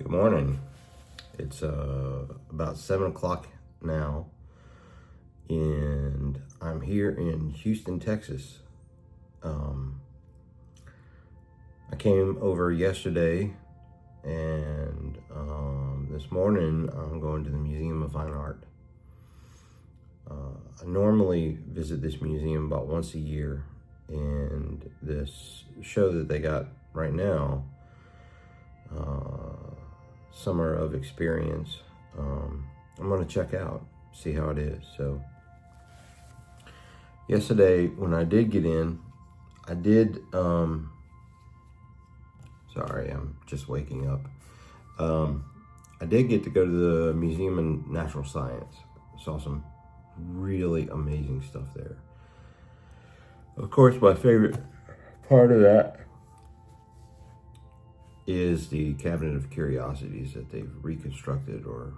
Good morning. It's about 7 o'clock now, and I'm here in Houston, Texas. I came over yesterday, and this morning I'm going to the Museum of Fine Art. I normally visit this museum about once a year, and this show that they got right now, Summer of Experience, I'm going to check out, see how it is. So yesterday when I did get in, I did, sorry, I'm just waking up. I did get to go to the Museum of Natural Science. Saw some really amazing stuff there. Of course, my favorite part of that is the Cabinet of Curiosities that they've reconstructed or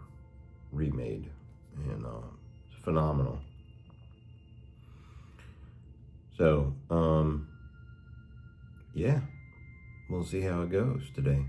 remade, and it's phenomenal. So, yeah, we'll see how it goes today.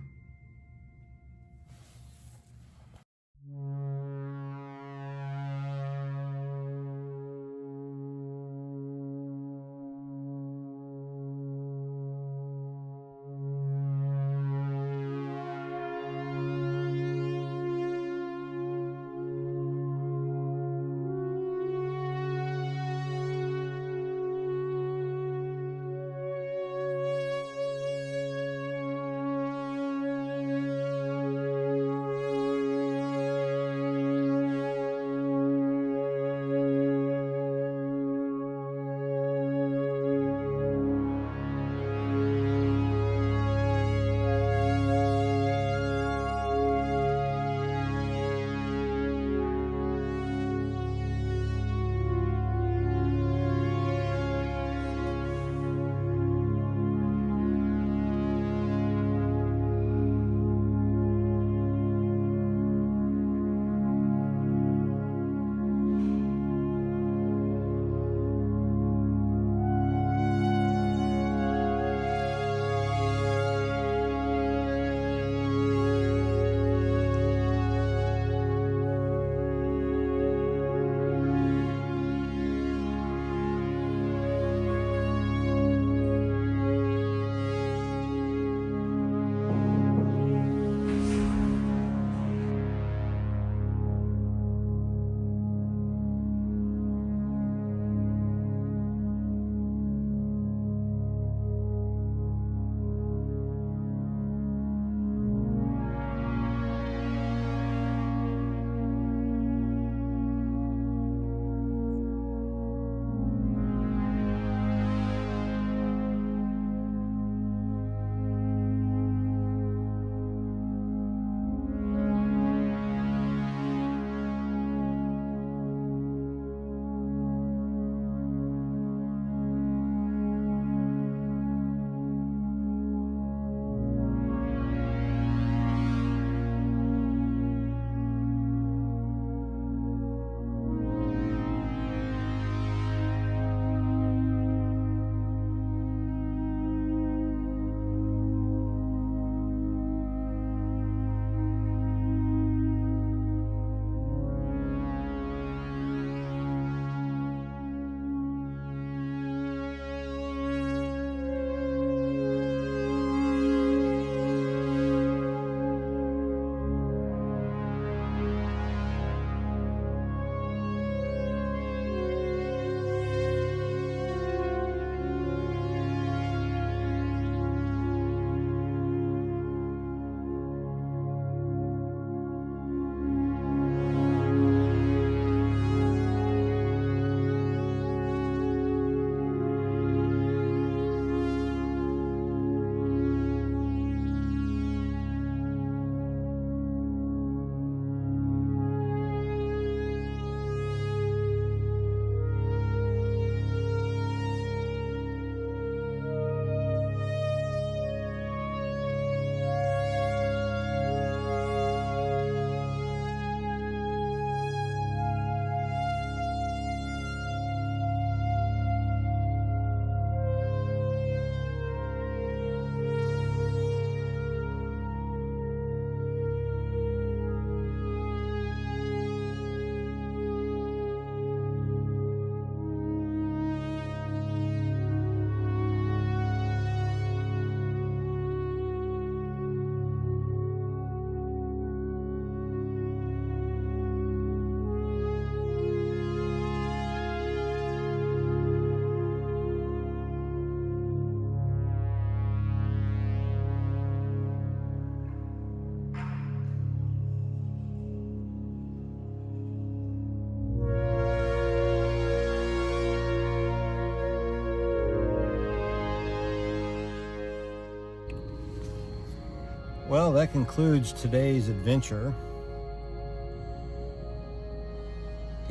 Well, that concludes today's adventure.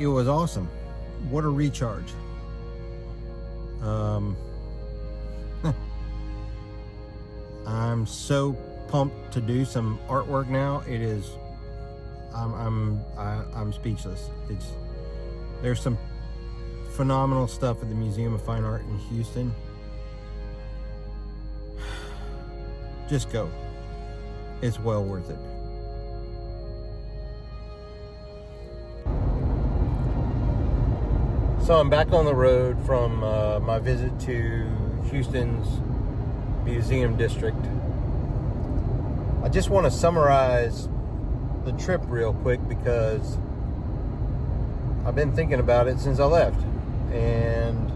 It was awesome. What a recharge. I'm so pumped to do some artwork now. It is, I'm speechless. There's some phenomenal stuff at the Museum of Fine Art in Houston. Just go. It's well worth it. So I'm back on the road from my visit to Houston's Museum District. I just want to summarize the trip real quick because I've been thinking about it since I left. And,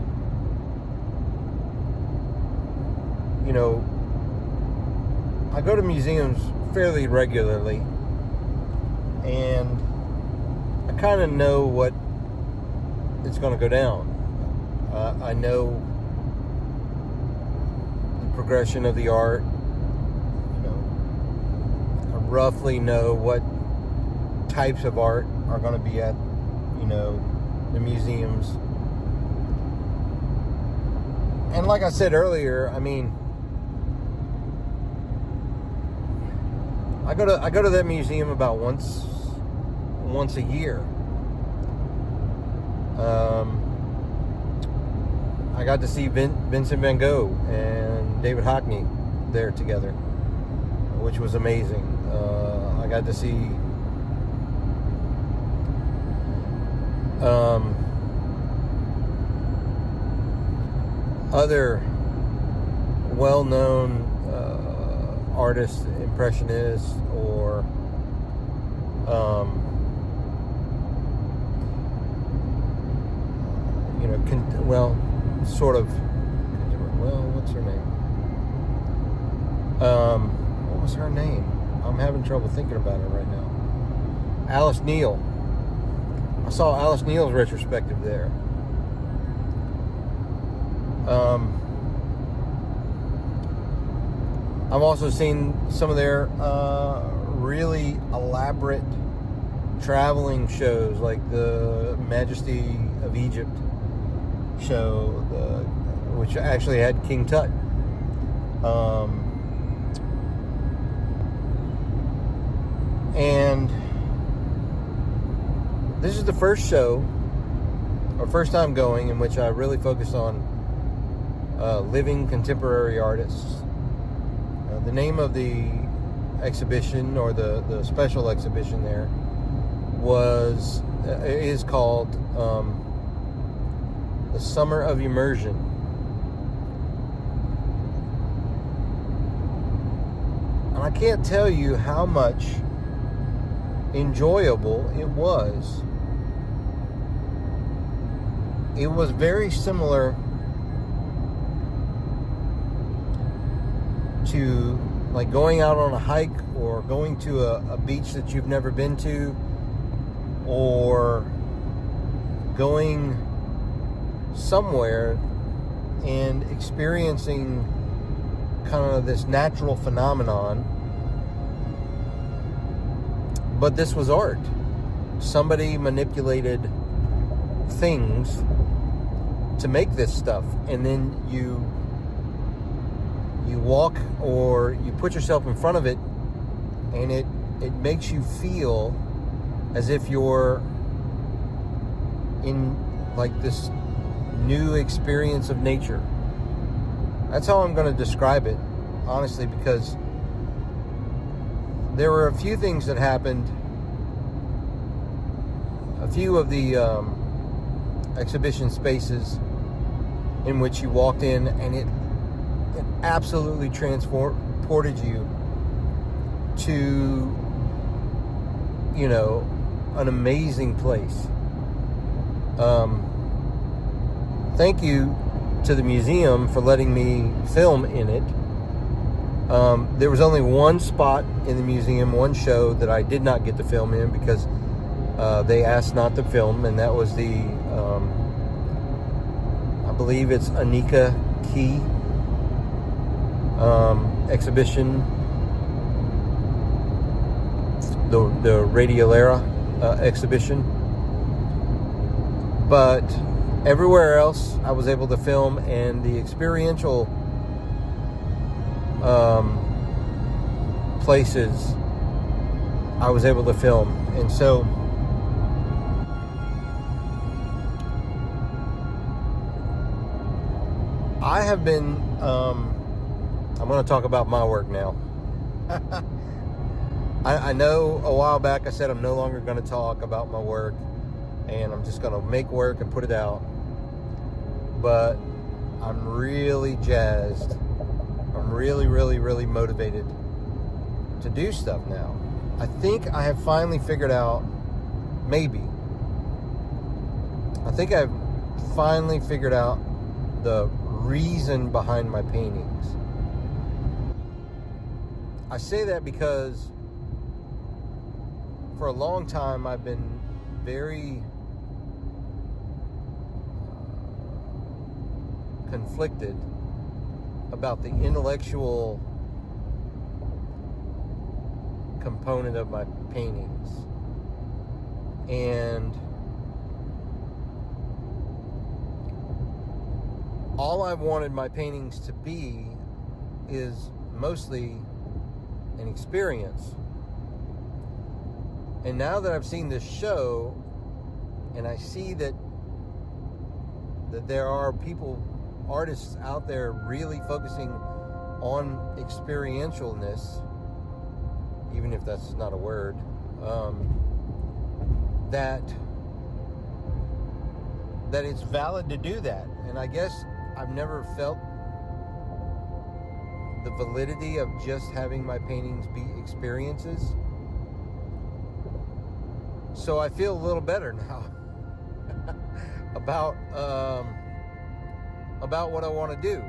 you know, I go to museums fairly regularly, and I kind of know what it's going to go down. I know the progression of the art. You know, I roughly know what types of art are going to be at, you know, the museums. And like I said earlier, I mean, I go to that museum about once a year. I got to see Vincent van Gogh and David Hockney there together, which was amazing. I got to see other well-known artists, impressionists, or you know, sort of. Well, what's her name? What was her name? I'm having trouble thinking about it right now. Alice Neal. I saw Alice Neal's retrospective there. I've also seen some of their really elaborate traveling shows, like the Majesty of Egypt show, which actually had King Tut. And this is the first show, or first time going, in which I really focused on living contemporary artists. The name of the exhibition, or the special exhibition there, is called The Summer of Immersion. And I can't tell you how much enjoyable it was. It was very similar to like going out on a hike, or going to a beach that you've never been to, or going somewhere and experiencing kind of this natural phenomenon. But this was art. Somebody manipulated things to make this stuff, and then you walk, or you put yourself in front of it, and it makes you feel as if you're in like this new experience of nature. That's how I'm going to describe it, honestly, because there were a few things that happened. A few of the exhibition spaces in which you walked in, and it absolutely transported you to, you know, an amazing place. Thank you to the museum for letting me film in it. There was only one spot in the museum, one show, that I did not get to film in because they asked not to film, and that was the I believe it's Anika Key exhibition the Radiolera exhibition. But everywhere else I was able to film, and the experiential places I was able to film. And so I have been I'm going to talk about my work now. I know a while back I said I'm no longer going to talk about my work, and I'm just going to make work and put it out. But I'm really jazzed. I'm really, really, really motivated to do stuff now. I think I have finally figured out, I've finally figured out the reason behind my paintings. I say that because for a long time I've been very conflicted about the intellectual component of my paintings. And all I've wanted my paintings to be is mostly an experience. And now that I've seen this show, and I see that there are artists out there really focusing on experientialness, even if that's not a word, that it's valid to do that. And I guess I've never felt the validity of just having my paintings be experiences. So I feel a little better now about what I want to do.